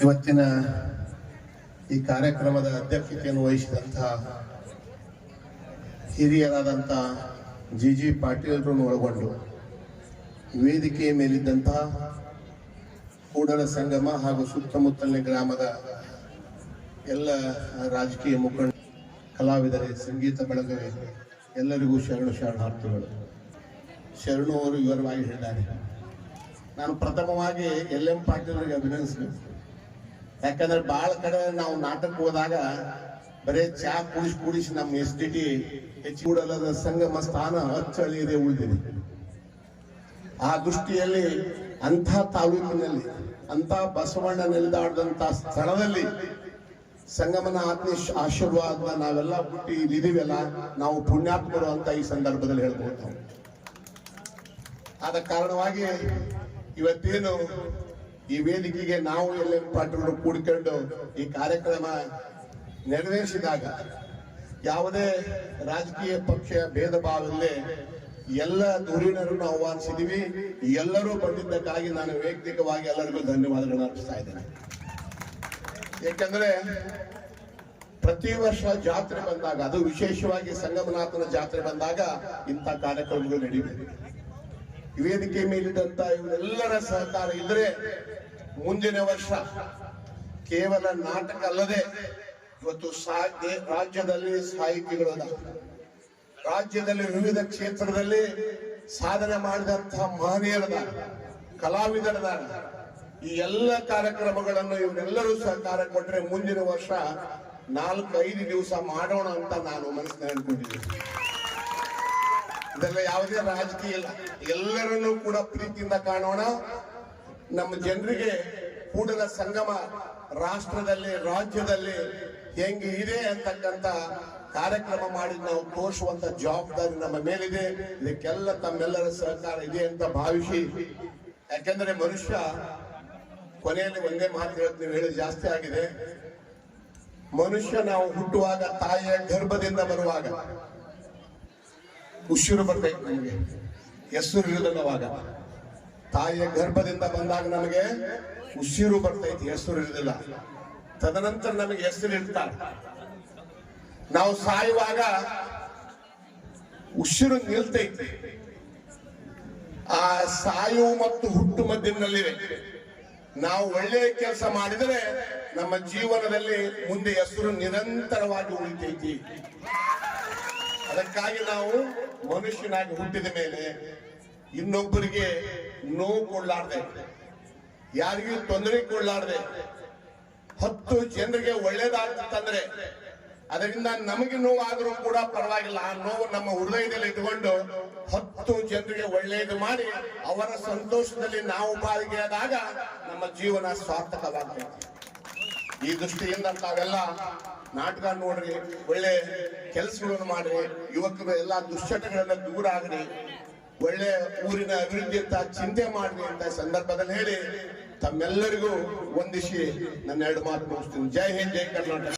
ಇವತ್ತಿನ ಈ ಕಾರ್ಯಕ್ರಮದ ಅಧ್ಯಕ್ಷತೆಯನ್ನು ವಹಿಸಿದಂತಹ ಹಿರಿಯರಾದಂಥ ಜಿ ಪಾಟೀಲರನ್ನು ಒಳಗೊಂಡು ವೇದಿಕೆಯ ಮೇಲಿದ್ದಂತಹ ಕೂಡಲ ಸಂಗಮ ಹಾಗೂ ಸುತ್ತಮುತ್ತಲಿನ ಗ್ರಾಮದ ಎಲ್ಲ ರಾಜಕೀಯ ಮುಖಂಡ, ಕಲಾವಿದರೇ, ಸಂಗೀತ ಬಳಗವೇ, ಎಲ್ಲರಿಗೂ ಶರಣಾರ್ಥಿಗಳು. ಶರಣು ಅವರು ವಿವರವಾಗಿ ಹೇಳಿದ್ದಾರೆ. ನಾನು ಪ್ರಥಮವಾಗಿ ಎಲ್.ಎಂ. ಪಾಟೀಲರಿಗೆ ಅಭಿನಂದಿಸಬೇಕು. ಯಾಕಂದ್ರೆ ಬಹಳ ಕಡೆ ನಾವು ನಾಟಕ ಹೋದಾಗ ಬರೇ ಚಾ ಕುಡಿಸಿ ನಮ್ಮ SDT ಕೂಡಲದ ಸಂಗಮ ಸ್ಥಾನ ಅಚ್ಚಳಿಯದೆ ಉಳಿದಿದೆ. ಆ ದೃಷ್ಟಿಯಲ್ಲಿ ಅಂಥ ತಾಲೂಕಿನಲ್ಲಿ, ಅಂಥ ಬಸವಣ್ಣ ನೆಲೆದಾಡದಂತ ಸ್ಥಳದಲ್ಲಿ ಸಂಗಮನ ಆಶೀರ್ವಾದ ನಾವೆಲ್ಲ ಹುಟ್ಟಿ ಇಲ್ಲಿದ್ದೀವಲ್ಲ, ನಾವು ಪುಣ್ಯಾತ್ಮರು ಅಂತ ಈ ಸಂದರ್ಭದಲ್ಲಿ ಹೇಳ್ಬೋದು. ಆದ ಕಾರಣವಾಗಿ ಇವತ್ತೇನು ಈ ವೇದಿಕೆಗೆ ನಾವು ಎಲ್.ಎಂ. ಪಾಟೀಲರು ಕೂಡಿಕೊಂಡು ಈ ಕಾರ್ಯಕ್ರಮ ನೆರವೇರಿಸಿದಾಗ ಯಾವುದೇ ರಾಜಕೀಯ ಪಕ್ಷ ಭೇದ ಭಾವವಿಲ್ಲದೆ ಎಲ್ಲ ಧುರೀಣರನ್ನು ಆಹ್ವಾನಿಸಿದೀವಿ. ಎಲ್ಲರೂ ಬಂದಿದ್ದಕ್ಕಾಗಿ ನಾನು ವೈಯಕ್ತಿಕವಾಗಿ ಎಲ್ಲರಿಗೂ ಧನ್ಯವಾದಗಳನ್ನು ಅರ್ಪಿಸ್ತಾ ಇದ್ದೇನೆ. ಯಾಕಂದ್ರೆ ಪ್ರತಿ ವರ್ಷ ಜಾತ್ರೆ ಬಂದಾಗ, ಅದು ವಿಶೇಷವಾಗಿ ಸಂಗಮನಾಥನ ಜಾತ್ರೆ ಬಂದಾಗ ಇಂಥ ಕಾರ್ಯಕ್ರಮಗಳು ನಡೆಯುತ್ತೆ. ವೇದಿಕೆ ಮೇಲಿದ್ದಂತ ಇವರೆಲ್ಲರ ಸಹಕಾರ ಇದ್ರೆ ಮುಂದಿನ ವರ್ಷ ಕೇವಲ ನಾಟಕ ಅಲ್ಲದೆ ಇವತ್ತು ರಾಜ್ಯದಲ್ಲಿ ಸಾಹಿತಿಗಳು, ರಾಜ್ಯದಲ್ಲಿ ವಿವಿಧ ಕ್ಷೇತ್ರದಲ್ಲಿ ಸಾಧನೆ ಮಾಡಿದಂತಹ ಮಹನೀಯರದ, ಕಲಾವಿದರದ ಈ ಎಲ್ಲ ಕಾರ್ಯಕ್ರಮಗಳನ್ನು ಇವರೆಲ್ಲರೂ ಸಹಕಾರ ಕೊಟ್ಟರೆ ಮುಂದಿನ ವರ್ಷ 4-5 ದಿವಸ ಮಾಡೋಣ ಅಂತ ನಾನು ಮನಸ್ಸಿನ ಅನ್ಕೊಂಡಿದ್ದೀನಿ. ಇದೆಲ್ಲ ಯಾವುದೇ ರಾಜಕೀಯ ಇಲ್ಲ, ಎಲ್ಲರನ್ನೂ ಕೂಡ ಪ್ರೀತಿಯಿಂದ ಕಾಣೋಣ. ನಮ್ಮ ಜನರಿಗೆ ಕೂಡಲ ಸಂಗಮ ರಾಷ್ಟ್ರದಲ್ಲಿ, ರಾಜ್ಯದಲ್ಲಿ ಹೆಂಗೆ ಇದೆ ಅಂತಕ್ಕಂಥ ಕಾರ್ಯಕ್ರಮ ಮಾಡಿ ನಾವು ತೋರಿಸುವಂತ ಜವಾಬ್ದಾರಿ ನಮ್ಮ ಮೇಲಿದೆ. ಇದಕ್ಕೆಲ್ಲ ತಮ್ಮೆಲ್ಲರ ಸಹಕಾರ ಇದೆ ಅಂತ ಭಾವಿಸಿ, ಯಾಕೆಂದ್ರೆ ಮನುಷ್ಯ ಕೊನೆಯಲ್ಲಿ ಒಂದೇ ಮಾತು ಹೇಳ್ತೀನಿ, ನೀವು ಹೇಳಿ ಜಾಸ್ತಿ ಆಗಿದೆ. ಮನುಷ್ಯ ನಾವು ಹುಟ್ಟುವಾಗ ತಾಯಿಯ ಗರ್ಭದಿಂದ ಬರುವಾಗ ಉಸಿರು ಬರ್ತೈತೆ, ನಮಗೆ ಹೆಸರು ಇರುವುದಿಲ್ಲವಾಗ. ತಾಯಿಯ ಗರ್ಭದಿಂದ ಬಂದಾಗ ನಮಗೆ ಉಸಿರು ಬರ್ತೈತಿ, ಹೆಸರು ಇರುವುದಿಲ್ಲ. ತದನಂತರ ನಮಗೆ ಹೆಸರು ಇರ್ತಾರೆ. ನಾವು ಸಾಯುವಾಗ ಉಸಿರು ನಿಲ್ತೈತಿ. ಆ ಸಾಯುವು ಮತ್ತು ಹುಟ್ಟು ಮಧ್ಯದಲ್ಲಿವೆ. ನಾವು ಒಳ್ಳೆಯ ಕೆಲಸ ಮಾಡಿದರೆ ನಮ್ಮ ಜೀವನದಲ್ಲಿ ಮುಂದೆ ಹೆಸರು ನಿರಂತರವಾಗಿ ಉಳಿತೈತಿ. ಅದಕ್ಕಾಗಿ ನಾವು ಮನುಷ್ಯನಾಗಿ ಹುಟ್ಟಿದ ಮೇಲೆ ಇನ್ನೊಬ್ಬರಿಗೆ ನೋವು ಕೊಡ್ಲಾರ್ದೆ, ಯಾರಿಗೂ ತೊಂದರೆ ಕೊಡ್ಲಾರ್ದೆ 10 ಜನರಿಗೆ ಒಳ್ಳೇದಾಗ್ತಂದ್ರೆ ಅದರಿಂದ ನಮಗೆ ನೋವಾದರೂ ಕೂಡ ಪರವಾಗಿಲ್ಲ. ಆ ನೋವು ನಮ್ಮ ಹೃದಯದಲ್ಲಿ ಇಟ್ಕೊಂಡು 10 ಜನರಿಗೆ ಒಳ್ಳೆಯದು ಮಾಡಿ ಅವರ ಸಂತೋಷದಲ್ಲಿ ನಾವು ಭಾಗಿಯಾದಾಗ ನಮ್ಮ ಜೀವನ ಸಾರ್ಥಕವಾಗ್ತದೆ. ಈ ದೃಷ್ಟಿಯಿಂದ ತಾವೆಲ್ಲ ನಾಟಕ ನೋಡ್ರಿ, ಒಳ್ಳೆ ಕೆಲಸಗಳನ್ನು ಮಾಡ್ರಿ, ಯುವಕರು ಎಲ್ಲ ದುಶ್ಚಟಗಳಿಂದ ದೂರ ಆಗ್ರಿ, ಒಳ್ಳೆ ಊರಿನ ಅಭಿವೃದ್ಧಿ ಅಂತ ಚಿಂತೆ ಮಾಡ್ರಿ ಅಂತ ಸಂದರ್ಭದಲ್ಲಿ ಹೇಳಿ ತಮ್ಮೆಲ್ಲರಿಗೂ ವಂದಿಸಿ ನನ್ನ 2 ಮಾತು ಮುಗಿಸ್ತೀನಿ. ಜೈ ಹಿಂದ್, ಜೈ ಕರ್ನಾಟಕ.